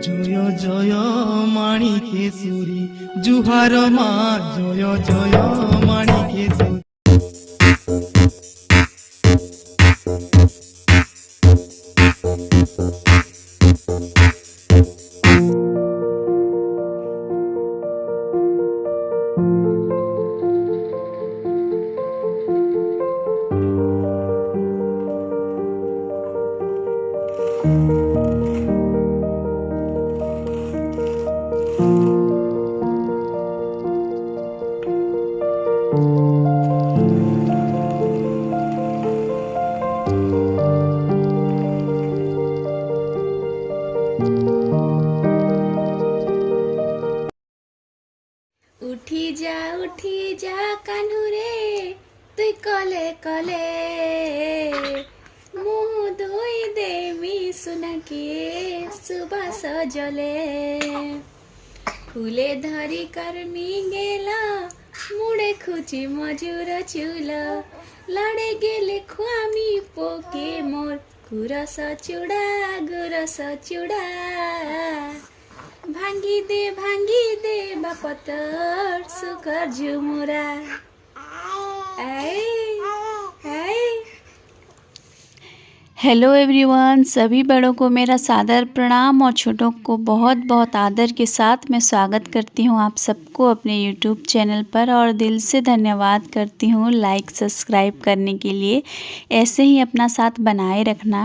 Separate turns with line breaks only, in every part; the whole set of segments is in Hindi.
জয় জয় মাণিকেশ্বরী জুহার মা জয় জয় মাণিকেশ্বরী।
উঠি যা কানুরে তুই কলে কলে মুহ ধুই দেবি সুনাকি সুবাস জলে ফুলে ধরি করমি গেলা মুড়ে খুচি মজুর চুল লড়ে গেলে খুয়ামি পোকে মোর গুরস চুড়া ভাঙ্গি দে বাপতর সুकर झुमुरा। हेलो एवरीवन, सभी बड़ों को मेरा सादर प्रणाम और छोटों को बहुत बहुत आदर के साथ मैं स्वागत करती हूँ आप सबको अपने यूट्यूब चैनल पर और दिल से धन्यवाद करती हूँ लाइक सब्सक्राइब करने के लिए। ऐसे ही अपना साथ बनाए रखना।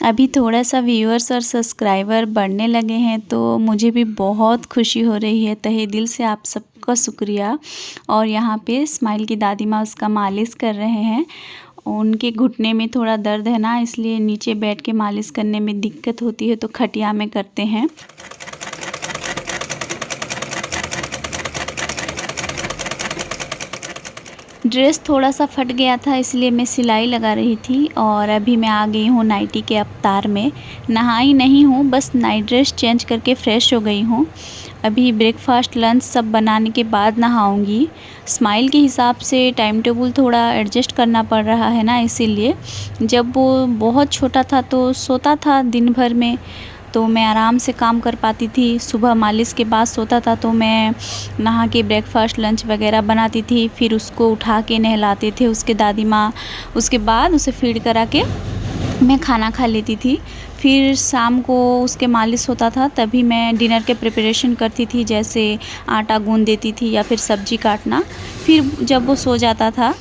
अभी थोड़ा सा व्यूअर्स और सब्सक्राइबर बढ़ने लगे हैं तो मुझे भी बहुत खुशी हो रही है। तहे दिल से आप सबका शुक्रिया। और यहाँ पे स्माइल की दादी माँ उसका मालिश कर रहे हैं। उनके घुटने में थोड़ा दर्द है ना, इसलिए नीचे बैठ के मालिश करने में दिक्कत होती है तो खटिया में करते हैं। ड्रेस थोड़ा सा फट गया था इसलिए मैं सिलाई लगा रही थी और अभी मैं आ गई हूँ नाइटी के अवतार में। नहाई नहीं हूँ, बस नाइट ड्रेस चेंज करके फ़्रेश हो गई हूँ। अभी ब्रेकफास्ट लंच सब बनाने के बाद नहाऊंगी। स्माइल के हिसाब से टाइम टेबल थोड़ा एडजस्ट करना पड़ रहा है ना, इसीलिए। जब वो बहुत छोटा था तो सोता था दिन भर में, तो मैं आराम से काम कर पाती थी। सुबह मालिश के बाद सोता था तो मैं नहा के ब्रेकफास्ट लंच वगैरह बनाती थी, फिर उसको उठा के नहलाते थे उसके दादी माँ। उसके बाद उसे फीड करा के मैं खाना खा लेती थी। फिर शाम को उसके मालिश होता था तभी मैं डिनर के प्रिपरेशन करती थी, जैसे आटा गूंद देती थी या फिर सब्ज़ी काटना। फिर जब वो सो जाता था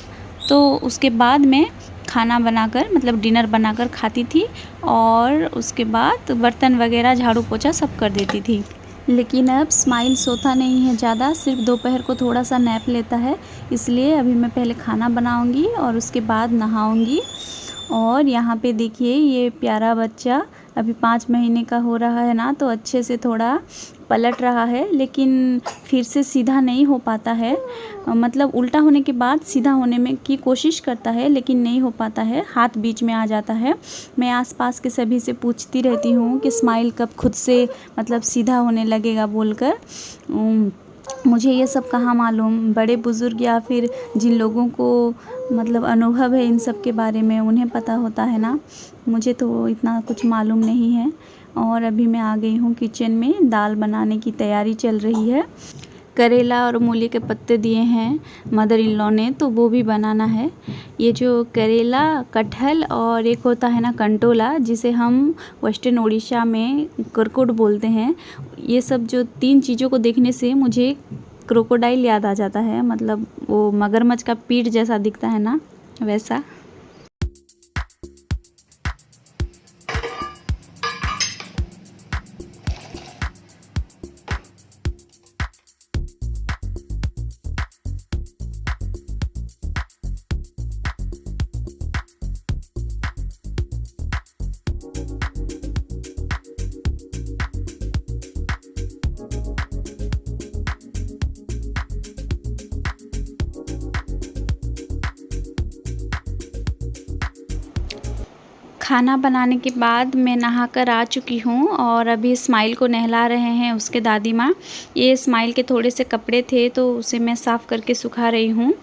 तो उसके बाद मैं खाना बनाकर मतलब डिनर बनाकर खाती थी और उसके बाद बर्तन वगैरह झाड़ू पोछा सब कर देती थी। लेकिन अब स्माइल सोता नहीं है ज़्यादा, सिर्फ दोपहर को थोड़ा सा नैप लेता है। इसलिए अभी मैं पहले खाना बनाऊंगी और उसके बाद नहाऊंगी। और यहाँ पे देखिए ये प्यारा बच्चा अभी 5 महीने का हो रहा है ना, तो अच्छे से थोड़ा पलट रहा है, लेकिन फिर से सीधा नहीं हो पाता है। मतलब उल्टा होने के बाद सीधा होने में की कोशिश करता है लेकिन नहीं हो पाता है, हाथ बीच में आ जाता है। मैं आसपास के सभी से पूछती रहती हूँ कि स्माइल कब खुद से मतलब सीधा होने लगेगा बोलकर। मुझे ये सब कहाँ मालूम, बड़े बुज़ुर्ग या फिर जिन लोगों को मतलब अनुभव है इन सब के बारे में उन्हें पता होता है ना, मुझे तो इतना कुछ मालूम नहीं है। और अभी मैं आ गई हूँ किचन में, दाल बनाने की तैयारी चल रही है। करेला और मूली के पत्ते दिए हैं मदर इन लॉ ने, तो वो भी बनाना है। ये जो करेला, कटहल और एक होता है ना कंटोला, जिसे हम वेस्टर्न उड़ीसा में करकोड बोलते हैं। ये सब जो 3 चीज़ों को देखने से मुझे क्रोकोडाइल याद आ जाता है, मतलब वो मगरमच्छ का पीठ जैसा दिखता है ना, वैसा। खाना बनाने के बाद मैं नहाकर आ चुकी हूँ और अभी स्माइल को नहला रहे हैं उसके दादी माँ। ये स्माइल के थोड़े से कपड़े थे तो उसे मैं साफ़ करके सुखा रही हूँ।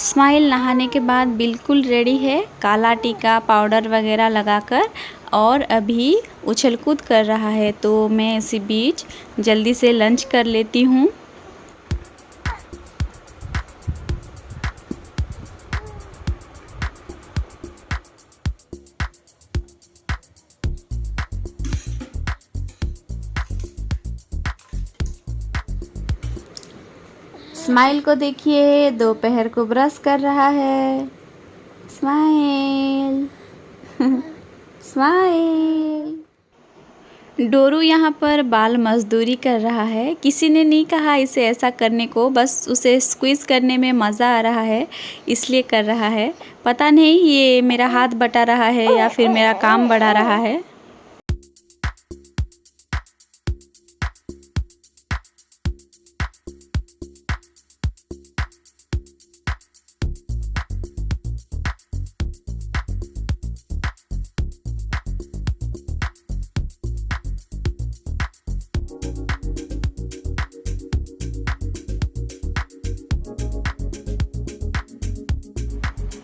स्माइल नहाने के बाद बिल्कुल रेडी है, काला टीका पाउडर वगैरह लगाकर, और अभी उछल कूद कर रहा है। तो मैं इसी बीच जल्दी से लंच कर लेती हूँ। स्माइल को देखिए, दोपहर को ब्रश कर रहा है। Smile smile. डोरू यहाँ पर बाल मजदूरी कर रहा है। किसी ने नहीं कहा इसे ऐसा करने को, बस उसे स्क्वीज़ करने में मज़ा आ रहा है इसलिए कर रहा है। पता नहीं ये मेरा हाथ बटा रहा है या फिर मेरा काम बढ़ा रहा है।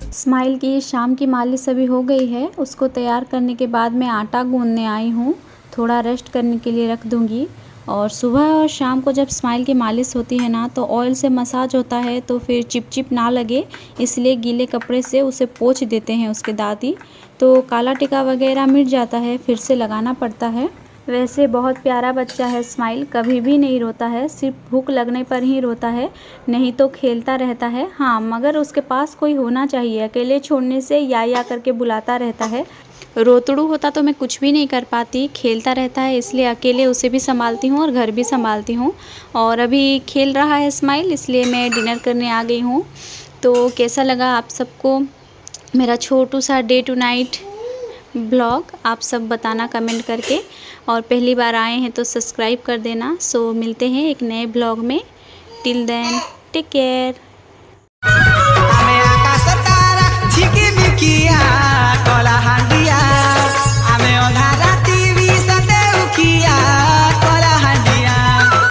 स्माइल की शाम की मालिश अभी हो गई है। उसको तैयार करने के बाद मैं आटा गूंदने आई हूँ, थोड़ा रेस्ट करने के लिए रख दूँगी। और सुबह और शाम को जब स्माइल की मालिश होती है ना, तो ऑयल से मसाज होता है तो फिर चिपचिप ना लगे, इसलिए गीले कपड़े से उसे पोंछ देते हैं उसके दादी। तो काला टीका वगैरह मिट जाता है, फिर से लगाना पड़ता है। वैसे बहुत प्यारा बच्चा है स्माइल, कभी भी नहीं रोता है, सिर्फ भूख लगने पर ही रोता है, नहीं तो खेलता रहता है। हाँ, मगर उसके पास कोई होना चाहिए, अकेले छोड़ने से या करके बुलाता रहता है। रोतड़ू होता तो मैं कुछ भी नहीं कर पाती, खेलता रहता है इसलिए अकेले उसे भी संभालती हूँ और घर भी संभालती हूँ। और अभी खेल रहा है स्माइल, इसलिए मैं डिनर करने आ गई हूँ। तो कैसा लगा आप सबको मेरा छोटू सा डे टू नाइट ब्लॉग, आप सब बताना कमेंट करके। और पहली बार आए हैं तो सब्सक्राइब कर देना। सो मिलते हैं एक नए ब्लॉग में। Till then take care.